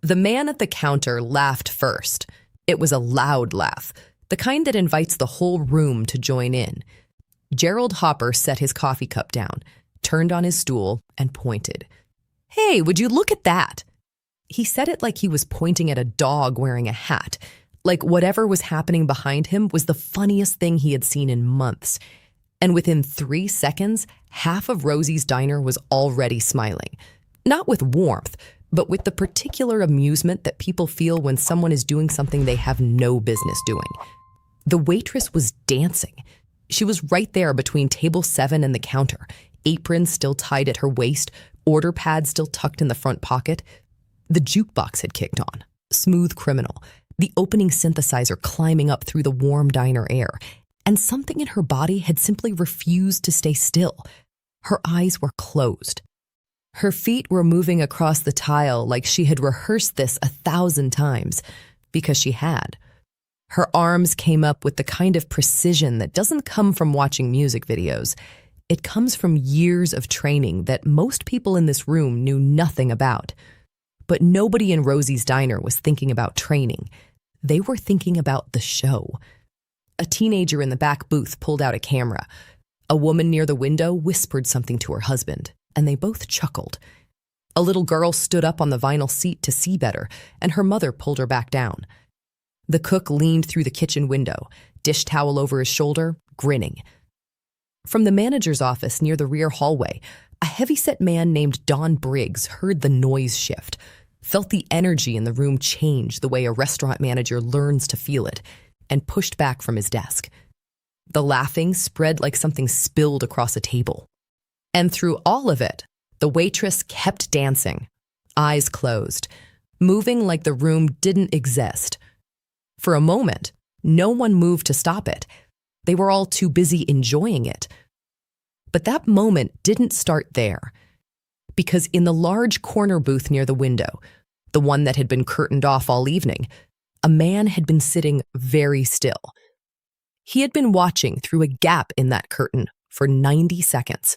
The man at the counter laughed first. It was a loud laugh, the kind that invites the whole room to join in. Gerald Hopper set his coffee cup down, turned on his stool, and pointed. "Hey, would you look at that?" He said it like he was pointing at a dog wearing a hat, like whatever was happening behind him was the funniest thing he had seen in months. And within 3 seconds, half of Rosie's diner was already smiling. Not with warmth, but with the particular amusement that people feel when someone is doing something they have no business doing. The waitress was dancing. She was right there between table 7 and the counter, apron still tied at her waist, order pad still tucked in the front pocket. The jukebox had kicked on, smooth criminal, the opening synthesizer climbing up through the warm diner air, and something in her body had simply refused to stay still. Her eyes were closed. Her feet were moving across the tile like she had rehearsed this 1,000 times, because she had. Her arms came up with the kind of precision that doesn't come from watching music videos. It comes from years of training that most people in this room knew nothing about. But nobody in Rosie's diner was thinking about training. They were thinking about the show. A teenager in the back booth pulled out a camera. A woman near the window whispered something to her husband, and they both chuckled. A little girl stood up on the vinyl seat to see better, and her mother pulled her back down. The cook leaned through the kitchen window, dish towel over his shoulder, grinning. From the manager's office near the rear hallway, a heavyset man named Don Briggs heard the noise shift, felt the energy in the room change the way a restaurant manager learns to feel it, and pushed back from his desk. The laughing spread like something spilled across a table. And through all of it, the waitress kept dancing, eyes closed, moving like the room didn't exist. For a moment, no one moved to stop it. They were all too busy enjoying it. But that moment didn't start there, because in the large corner booth near the window, the one that had been curtained off all evening, a man had been sitting very still. He had been watching through a gap in that curtain for 90 seconds.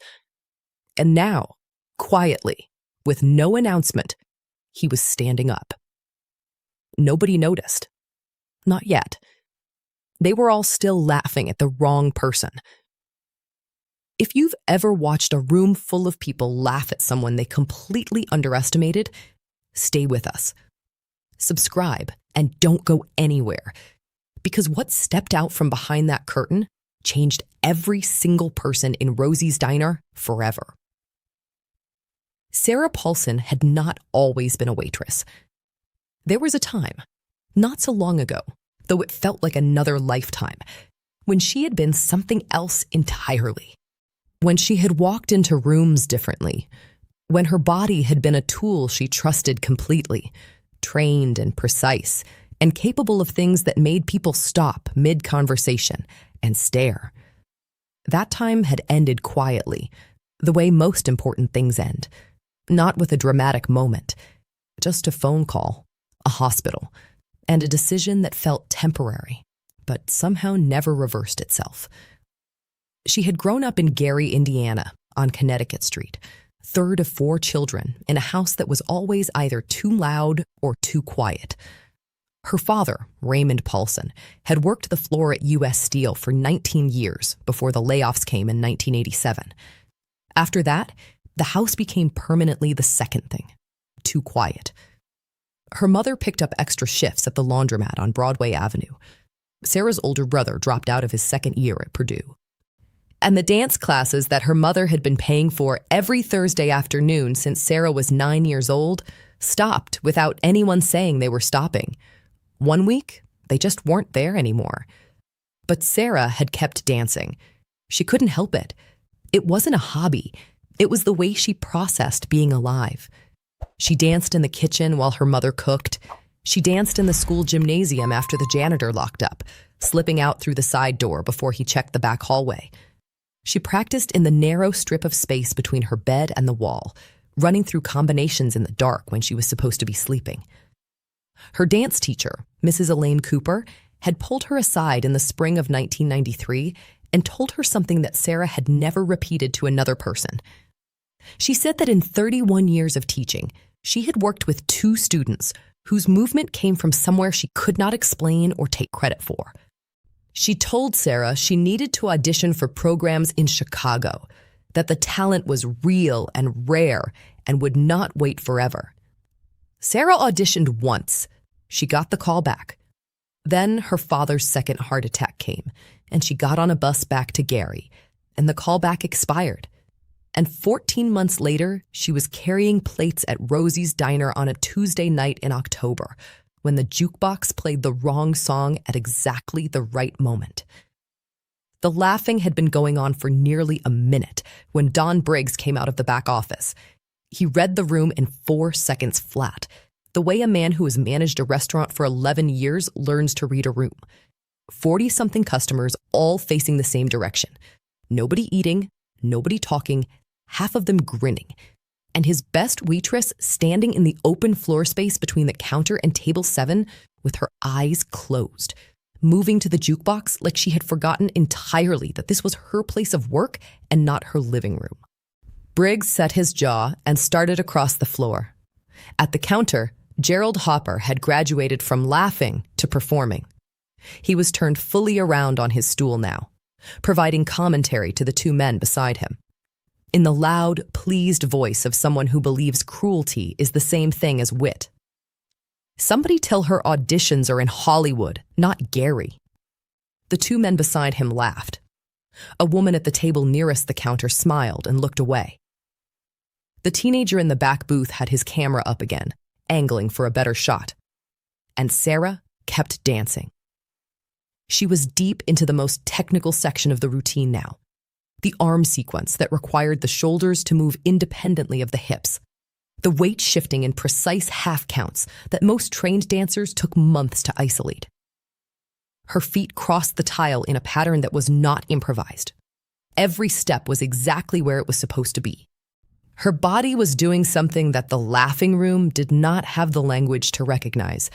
And now, quietly, with no announcement, he was standing up. Nobody noticed. Not yet. They were all still laughing at the wrong person. If you've ever watched a room full of people laugh at someone they completely underestimated, stay with us. Subscribe and don't go anywhere, because what stepped out from behind that curtain changed every single person in Rosie's diner forever. Sarah Paulson had not always been a waitress. There was a time, not so long ago, though it felt like another lifetime, when she had been something else entirely. When she had walked into rooms differently, when her body had been a tool she trusted completely, trained and precise, and capable of things that made people stop mid-conversation and stare. That time had ended quietly, the way most important things end. Not with a dramatic moment, just a phone call, a hospital, and a decision that felt temporary, but somehow never reversed itself. She had grown up in Gary, Indiana, on Connecticut Street, third of 4 children in a house that was always either too loud or too quiet. Her father, Raymond Paulson, had worked the floor at U.S. Steel for 19 years before the layoffs came in 1987. After that, the house became permanently the second thing, too quiet. Her mother picked up extra shifts at the laundromat on Broadway Avenue. Sarah's older brother dropped out of his second year at Purdue. And the dance classes that her mother had been paying for every Thursday afternoon since Sarah was 9 years old stopped without anyone saying they were stopping. One week, they just weren't there anymore. But Sarah had kept dancing. She couldn't help it. It wasn't a hobby. It was the way she processed being alive. She danced in the kitchen while her mother cooked. She danced in the school gymnasium after the janitor locked up, slipping out through the side door before he checked the back hallway. She practiced in the narrow strip of space between her bed and the wall, running through combinations in the dark when she was supposed to be sleeping. Her dance teacher, Mrs. Elaine Cooper, had pulled her aside in the spring of 1993 and told her something that Sarah had never repeated to another person. She said that in 31 years of teaching, she had worked with 2 students whose movement came from somewhere she could not explain or take credit for. She told Sarah she needed to audition for programs in Chicago, that the talent was real and rare and would not wait forever. Sarah auditioned once. She got the call back. Then her father's second heart attack came, and she got on a bus back to Gary, and the callback expired. And 14 months later, she was carrying plates at Rosie's Diner on a Tuesday night in October, when the jukebox played the wrong song at exactly the right moment. The laughing had been going on for nearly a minute when Don Briggs came out of the back office. He read the room in 4 seconds flat, the way a man who has managed a restaurant for 11 years learns to read a room. 40-something customers all facing the same direction. Nobody eating, nobody talking, half of them grinning, and his best waitress standing in the open floor space between the counter and table 7 with her eyes closed, moving to the jukebox like she had forgotten entirely that this was her place of work and not her living room. Briggs set his jaw and started across the floor. At the counter, Gerald Hopper had graduated from laughing to performing. He was turned fully around on his stool now, providing commentary to the 2 men beside him. In the loud, pleased voice of someone who believes cruelty is the same thing as wit. Somebody tell her auditions are in Hollywood, not Gary. The 2 men beside him laughed. A woman at the table nearest the counter smiled and looked away. The teenager in the back booth had his camera up again, angling for a better shot. And Sarah kept dancing. She was deep into the most technical section of the routine now. The arm sequence that required the shoulders to move independently of the hips. The weight shifting in precise half counts that most trained dancers took months to isolate. Her feet crossed the tile in a pattern that was not improvised. Every step was exactly where it was supposed to be. Her body was doing something that the laughing room did not have the language to recognize,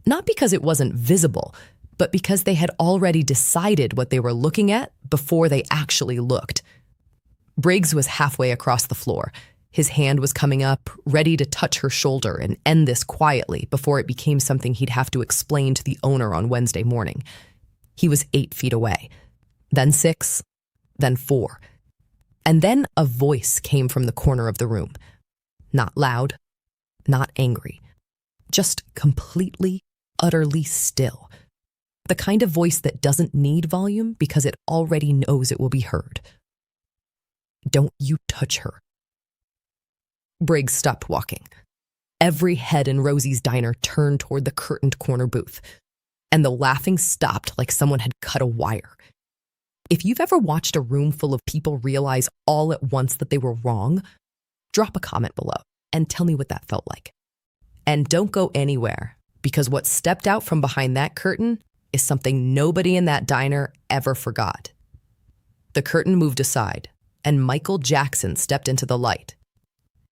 not because it wasn't visible, but because they had already decided what they were looking at before they actually looked. Briggs was halfway across the floor. His hand was coming up, ready to touch her shoulder and end this quietly before it became something he'd have to explain to the owner on Wednesday morning. He was 8 feet away, then 6, then 4. And then a voice came from the corner of the room. Not loud, not angry, just completely, utterly still. The kind of voice that doesn't need volume because it already knows it will be heard. Don't you touch her. Briggs stopped walking. Every head in Rosie's Diner turned toward the curtained corner booth, and the laughing stopped like someone had cut a wire. If you've ever watched a room full of people realize all at once that they were wrong, drop a comment below and tell me what that felt like. And don't go anywhere, because what stepped out from behind that curtain is something nobody in that diner ever forgot. The curtain moved aside, and Michael Jackson stepped into the light.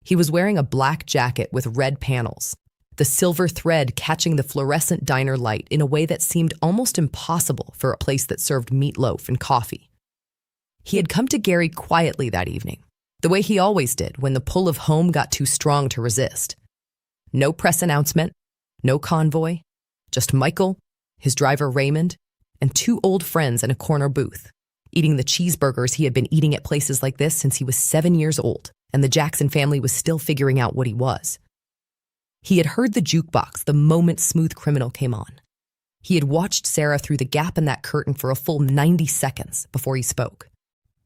He was wearing a black jacket with red panels, the silver thread catching the fluorescent diner light in a way that seemed almost impossible for a place that served meatloaf and coffee. He had come to Gary quietly that evening, the way he always did when the pull of home got too strong to resist. No press announcement, no convoy, just Michael, his driver Raymond, and 2 old friends in a corner booth, eating the cheeseburgers he had been eating at places like this since he was 7 years old, and the Jackson family was still figuring out what he was. He had heard the jukebox the moment Smooth Criminal came on. He had watched Sarah through the gap in that curtain for a full 90 seconds before he spoke.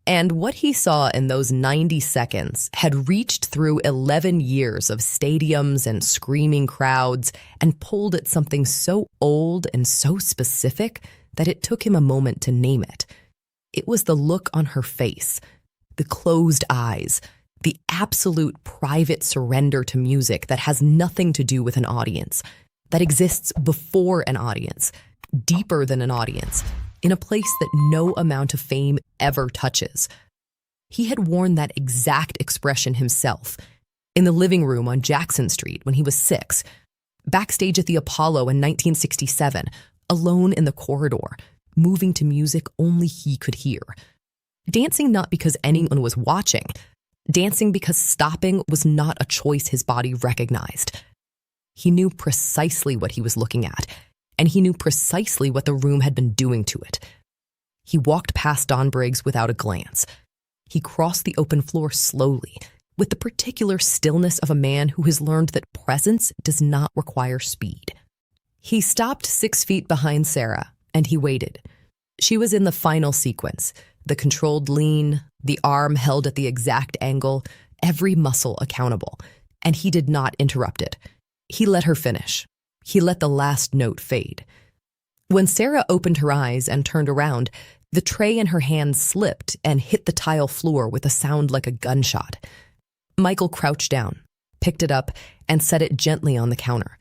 And what he saw in those 90 seconds had reached through 11 years of stadiums and screaming crowds and pulled at something so old and so specific that it took him a moment to name it. It was the look on her face, the closed eyes, the absolute private surrender to music that has nothing to do with an audience, that exists before an audience, deeper than an audience, in a place that no amount of fame ever touches. He had worn that exact expression himself, in the living room on Jackson Street when he was 6, backstage at the Apollo in 1967, alone in the corridor, moving to music only he could hear. Dancing not because anyone was watching, dancing because stopping was not a choice his body recognized. He knew precisely what he was looking at, and he knew precisely what the room had been doing to it. He walked past Don Briggs without a glance. He crossed the open floor slowly, with the particular stillness of a man who has learned that presence does not require speed. He stopped 6 feet behind Sarah, and he waited. She was in the final sequence, the controlled lean, the arm held at the exact angle, every muscle accountable, and he did not interrupt it. He let her finish. He let the last note fade. When Sarah opened her eyes and turned around, the tray in her hand slipped and hit the tile floor with a sound like a gunshot. Michael crouched down, picked it up, and set it gently on the counter.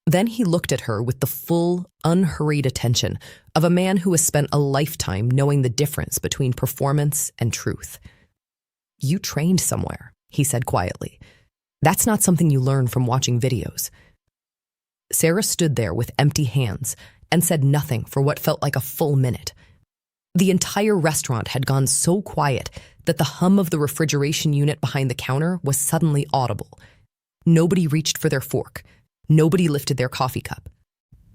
Then he looked at her with the full, unhurried attention of a man who has spent a lifetime knowing the difference between performance and truth. "You trained somewhere," he said quietly. "That's not something you learn from watching videos." Sarah stood there with empty hands and said nothing for what felt like a full minute. The entire restaurant had gone so quiet that the hum of the refrigeration unit behind the counter was suddenly audible. Nobody reached for their fork. Nobody lifted their coffee cup.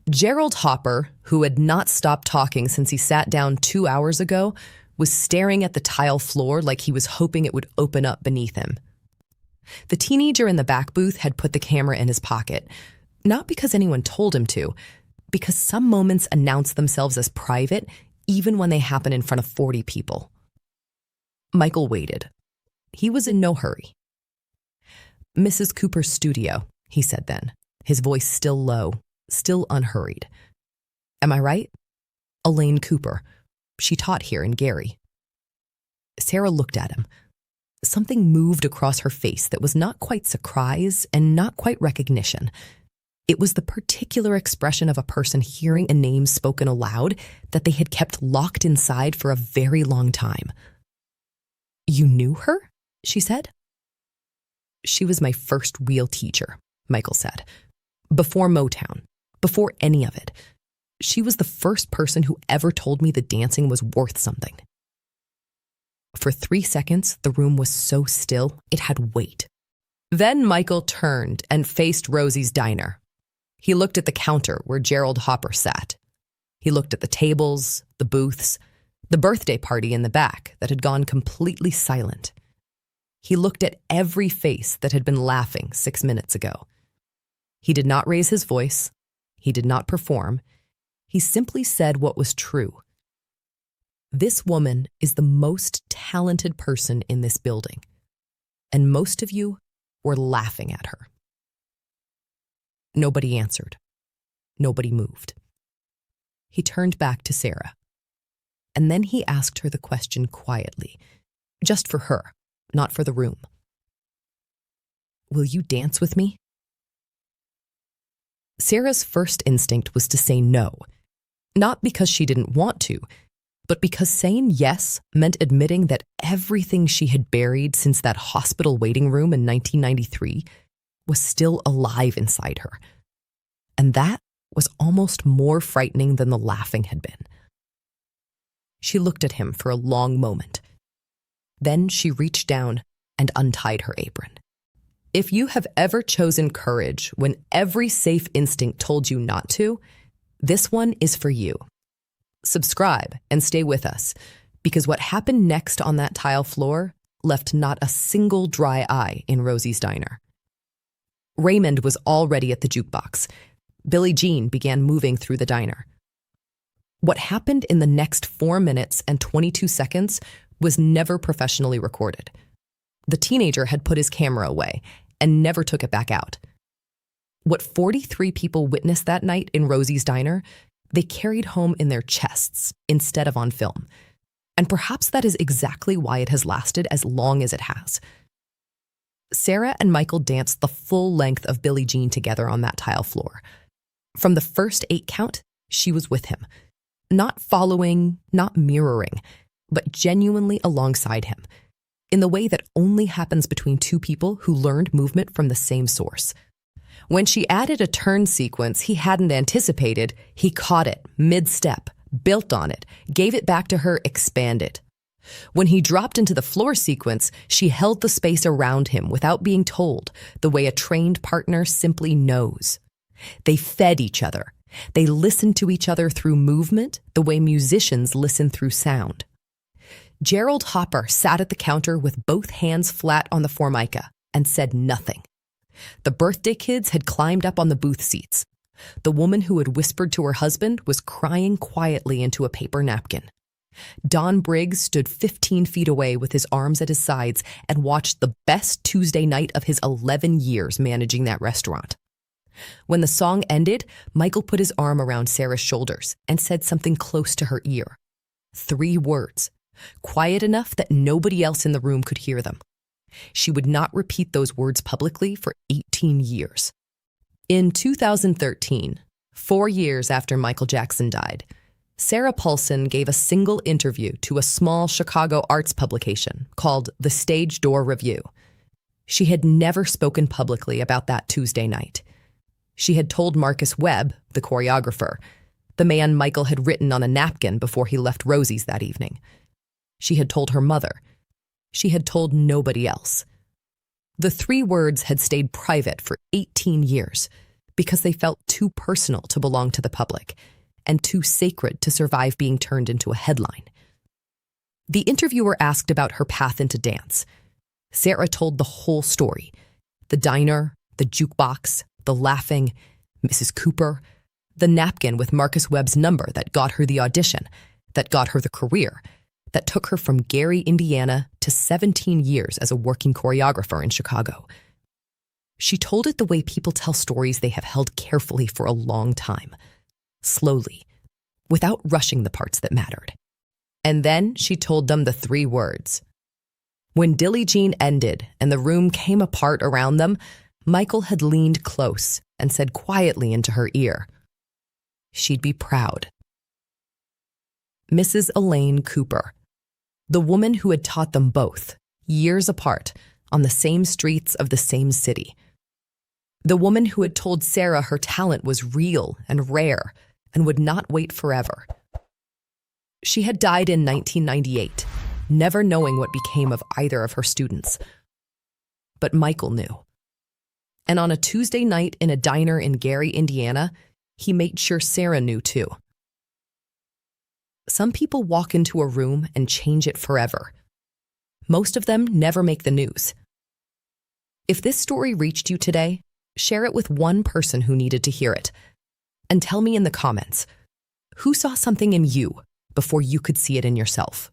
Gerald Hopper, who had not stopped talking since he sat down 2 hours ago, was staring at the tile floor like he was hoping it would open up beneath him. The teenager in the back booth had put the camera in his pocket, not because anyone told him to, because some moments announce themselves as private even when they happen in front of 40 people. Michael waited. He was in no hurry. "Mrs. Cooper's studio," he said then, his voice still low, still unhurried. "Am I right? Elaine Cooper. She taught here in Gary." Sarah looked at him. Something moved across her face that was not quite surprise and not quite recognition. It was the particular expression of a person hearing a name spoken aloud that they had kept locked inside for a very long time. "You knew her?" she said. "She was my first real teacher," Michael said. "Before Motown, before any of it. She was the first person who ever told me that dancing was worth something." For 3 seconds, the room was so still, it had weight. Then Michael turned and faced Rosie's diner. He looked at the counter where Gerald Hopper sat. He looked at the tables, the booths, the birthday party in the back that had gone completely silent. He looked at every face that had been laughing 6 minutes ago. He did not raise his voice. He did not perform. He simply said what was true. "This woman is the most talented person in this building, and most of you were laughing at her." Nobody answered. Nobody moved. He turned back to Sarah, and then he asked her the question quietly, just for her, not for the room. "Will you dance with me?" Sarah's first instinct was to say no, not because she didn't want to, but because saying yes meant admitting that everything she had buried since that hospital waiting room in 1993 was still alive inside her. And that was almost more frightening than the laughing had been. She looked at him for a long moment. Then she reached down and untied her apron. If you have ever chosen courage when every safe instinct told you not to, this one is for you. Subscribe and stay with us, because what happened next on that tile floor left not a single dry eye in Rosie's diner. Raymond was already at the jukebox. Billie Jean began moving through the diner. What happened in the next 4 minutes and 22 seconds was never professionally recorded. The teenager had put his camera away and never took it back out. What 43 people witnessed that night in Rosie's diner, they carried home in their chests instead of on film. And perhaps that is exactly why it has lasted as long as it has. Sarah and Michael danced the full length of Billie Jean together on that tile floor. From the first 8 count, she was with him. Not following, not mirroring, but genuinely alongside him, in the way that only happens between 2 people who learned movement from the same source. When she added a turn sequence he hadn't anticipated, he caught it mid-step, built on it, gave it back to her expanded. When he dropped into the floor sequence, she held the space around him without being told, the way a trained partner simply knows. They fed each other. They listened to each other through movement, the way musicians listen through sound. Gerald Hopper sat at the counter with both hands flat on the formica and said nothing. The birthday kids had climbed up on the booth seats. The woman who had whispered to her husband was crying quietly into a paper napkin. Don Briggs stood 15 feet away with his arms at his sides and watched the best Tuesday night of his 11 years managing that restaurant. When the song ended, Michael put his arm around Sarah's shoulders and said something close to her ear. 3 words, quiet enough that nobody else in the room could hear them. She would not repeat those words publicly for 18 years. In 2013, 4 years after Michael Jackson died, Sarah Paulson gave a single interview to a small Chicago arts publication called The Stage Door Review. She had never spoken publicly about that Tuesday night. She had told Marcus Webb, the choreographer, the man Michael had written on a napkin before he left Rosie's that evening. She had told her mother. She had told nobody else. The 3 words had stayed private for 18 years because they felt too personal to belong to the public and too sacred to survive being turned into a headline. The interviewer asked about her path into dance. Sarah told the whole story. The diner, the jukebox, the laughing, Mrs. Cooper, the napkin with Marcus Webb's number that got her the audition, that got her the career, that took her from Gary, Indiana to 17 years as a working choreographer in Chicago. She told it the way people tell stories they have held carefully for a long time, slowly, without rushing the parts that mattered. And then she told them the 3 words. When Dilly Jean ended and the room came apart around them, Michael had leaned close and said quietly into her ear, she'd be proud. Mrs. Elaine Cooper, the woman who had taught them both, years apart, on the same streets of the same city. The woman who had told Sarah her talent was real and rare and would not wait forever. She had died in 1998, never knowing what became of either of her students. But Michael knew. And on a Tuesday night in a diner in Gary, Indiana, he made sure Sarah knew too. Some people walk into a room and change it forever. Most of them never make the news. If this story reached you today, share it with one person who needed to hear it. And tell me in the comments, who saw something in you before you could see it in yourself?